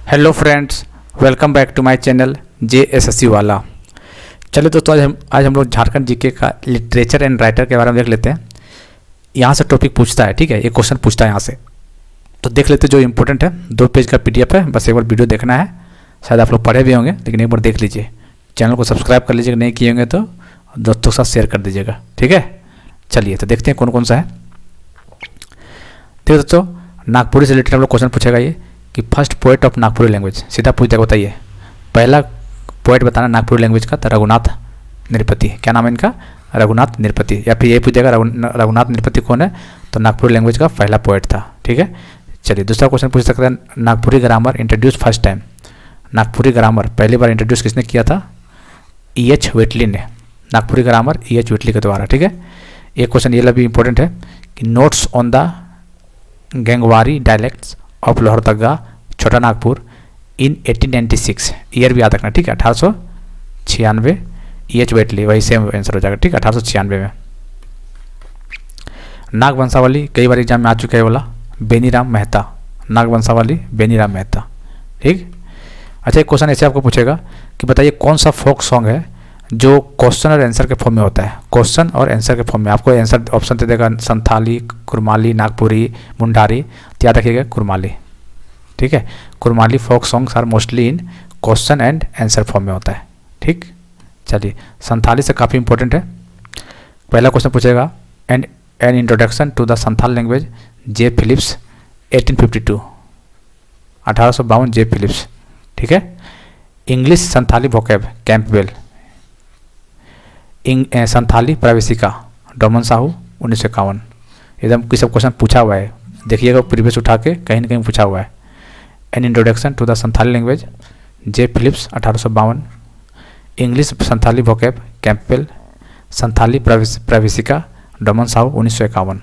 Hello friends, welcome back to my channel JSSC वाला। चलिए दोस्तों, आज हम लोग झारखंड जीके का लिटरेचर एंड राइटर के बारे में देख लेते हैं। यहाँ से टॉपिक पूछता है, ठीक है, ये क्वेश्चन पूछता है यहाँ से, तो देख लेते हैं जो इंपॉर्टेंट है। 2 पेज का PDF है, बस एक बार वीडियो देखना है। शायद आप लोग पढ़े भी होंगे, लेकिन एक बार देख लीजिए। चैनल को सब्सक्राइब कर लीजिएगा, नहीं किए होंगे तो दोस्तों के साथ शेयर कर दीजिएगा, ठीक है। चलिए तो देखते हैं कौन कौन सा है। देखिए दोस्तों, नागपुरी से रिलेटेड हम लोग क्वेश्चन पूछेगा ये कि first poet of Nagpuri language. सीधा पूछ देगा, बताइए पहला पोएट बताना नागपुरी लैंग्वेज का। तो रघुनाथ नृपति, क्या नाम है इनका? रघुनाथ नृपति। या फिर ये पूछ देगा रघुनाथ नृपति कौन है, तो नागपुरी लैंग्वेज का पहला पोएट था, ठीक है। चलिए दूसरा क्वेश्चन पूछ सकते हैं, Nagpuri grammar introduce first time. Nagpuri grammar पहली बार इंट्रोड्यूस किसने किया था? EH वेटली ने। नागपुरी ग्रामर EH वेटली के द्वारा, ठीक है। एक क्वेश्चन ये भी इंपॉर्टेंट है कि notes on the Gangwari dialects of Lohardaga Chota Nagpur in 1896। Year भी याद रखना, ठीक है। 1896। EH वेटली, वही सेम आंसर हो जाएगा, ठीक है। 1896 में। नाग वंशावली कई बार एग्जाम में आ चुका है वाला, बेनीराम मेहता। नाग वंशावली बेनीराम मेहता, ठीक। अच्छा, एक क्वेश्चन ऐसे आपको पूछेगा कि बताइए कौन सा फोक सॉन्ग है जो क्वेश्चन और आंसर के फॉर्म में होता है। क्वेश्चन और आंसर के फॉर्म में आपको आंसर ऑप्शन दे देगा, संथाली, कुरमाली, नागपुरी, मुंडारी। तो याद रखिएगा कुरमाली, ठीक है। Kurmali folk songs are mostly in question and answer form में होता है, ठीक। चलिए, संथाली से काफ़ी इंपॉर्टेंट है। पहला क्वेश्चन पूछेगा, and an introduction to the Santhal language J. Phillips 1852। 1852 J. Phillips, ठीक है। English Santhali vocab Campbell. Santhali प्रवेशिका डोमन साहू 1951। एकदम कोई सब क्वेश्चन पूछा हुआ है, देखिएगा प्रीवियस उठा के कहीं ना कहीं पूछा हुआ है। An introduction to the Santhali language J. Phillips 1852। English Santhali vocab Campbell. Santhali प्रवेशिका डोमन साहू 1951,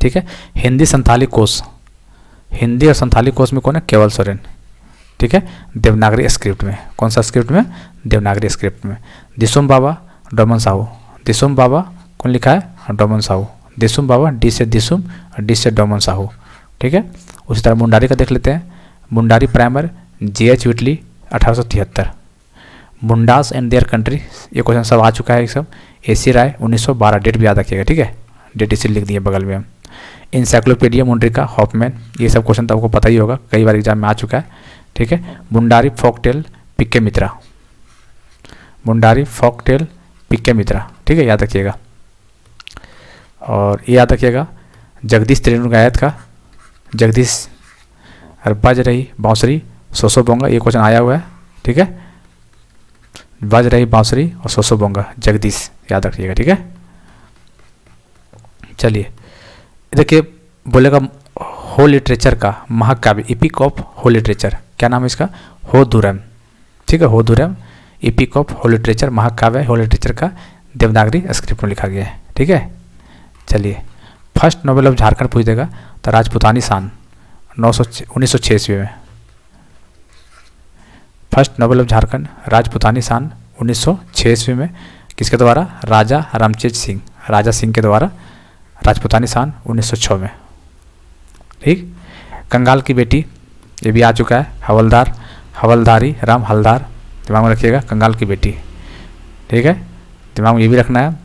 ठीक है। हिंदी संथाली कोश, हिंदी और संथाली कोश में कौन है? केवल सोरेन, ठीक है। देवनागरी स्क्रिप्ट में, कौन सा स्क्रिप्ट में? देवनागरी स्क्रिप्ट में। दिसुम बाबा डोमन साहू। दिसुम बाबा कौन लिखा है? डोमन साहू। दिसुम बाबा, डी से दिसुम और डी से डोमन साहू, ठीक है। उसी तरह मुंडारी का देख लेते हैं। Mundari primer JH विटली 1873। Mundas and their country, ये क्वेश्चन सब आ चुका है, ये सब। AC राय 1912। डेट भी याद रखिएगा, ठीक है। डेट इसी लिख दिए बगल में हम। इंसाइक्लोपीडिया मुंड्रिका हॉफमैन, ये सब क्वेश्चन तो आपको पता ही होगा, कई बार एग्जाम में आ चुका है, ठीक है। मुंडारी फोकटेल PK मित्रा। मुंडारी फोकटेल PK मित्रा, ठीक है, याद रखिएगा। और ये याद रखिएगा जगदीश त्रिनुगायत का, जगदीश बज रही बांसुरी सोसो बोंगा, ये क्वेश्चन आया हुआ है, ठीक है। बज रही बांसुरी और सोसो बोंगा, जगदीश, याद रखिएगा, ठीक है। चलिए देखिए, बोलेगा हो लिटरेचर का महाकाव्य, एपिक ऑफ हो लिटरेचर, क्या नाम है इसका? हो धुरम, ठीक है। हो धुरम एपिक ऑफ हो लिटरेचर, महाकाव्य हो लिटरेचर का देवनागरी स्क्रिप्ट में लिखा गया है, ठीक है। चलिए, फर्स्ट नोबेल ऑफ झारखंड पूछ देगा, तो राजपूतानी शान 1986 में। फर्स्ट नोबेल ऑफ झारखंड राजपूतानी शान 1986 में, किसके द्वारा? राजा रामचेत सिंह, राजा सिंह के द्वारा राजपूतानी शान 1906 में, ठीक। कंगाल की बेटी, ये भी आ चुका है। हवलदार, हवलदारी राम हलदार, दिमाग में रखिएगा, कंगाल की बेटी, ठीक है। दिमाग में ये भी रखना है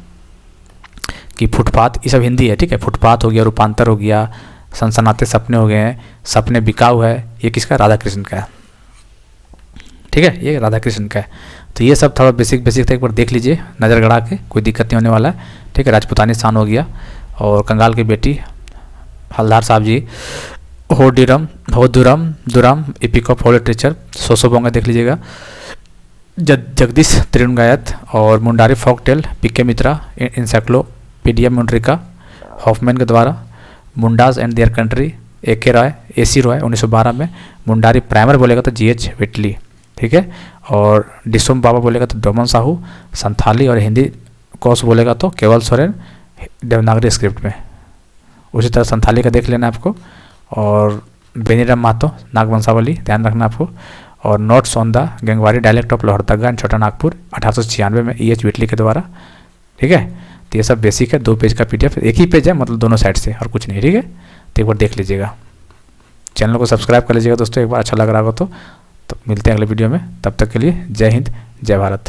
कि फुटपाथ, ये सब हिंदी है, ठीक है। फुटपाथ हो गया, रूपांतर हो गया, सनसनाते सपने हो गए हैं, सपने बिकाऊ है, ये किसका? राधा कृष्ण का है, ठीक है। ये राधा कृष्ण का है। तो ये सब थोड़ा बेसिक था, एक बार देख लीजिए नज़र गड़ा के, कोई दिक्कत नहीं होने वाला है, ठीक है। राजपूतानी शान हो गया, और कंगाल की बेटी, हलदार साहब जी, हो दुरम एपिक ऑफ हो लिटरेचर, सोसो बोंगा देख लीजिएगा, जगदीश त्रिनुगायत, और मुंडारी फोकटेल PK मित्रा, इंसाइक्लोपीडिया मुंड्रिका हॉफमैन के द्वारा। Mundas and their country AC Roy 1912 में। मुंडारी प्राइमर बोलेगा तो JH विटली, ठीक है। और डिसुम बाबा बोलेगा तो डोमन साहू। संथाली और हिंदी कोश बोलेगा तो केवल सोरेन, देवनागरी स्क्रिप्ट में। उसी तरह संथाली का देख लेना आपको। और बेनीराम महतो नागवंशावली ध्यान रखना आपको। और notes on the Gangwari dialect of Lohardaga and Chota Nagpur 1896 में EH विटली के द्वारा, ठीक है। तो ये सब बेसिक है, 2 पेज का PDF, एक ही पेज है मतलब दोनों साइड से, और कुछ नहीं, ठीक है। तो एक बार देख लीजिएगा। चैनल को सब्सक्राइब कर लीजिएगा दोस्तों, एक बार अच्छा लग रहा होगा तो मिलते हैं अगले वीडियो में। तब तक के लिए जय हिंद, जय भारत।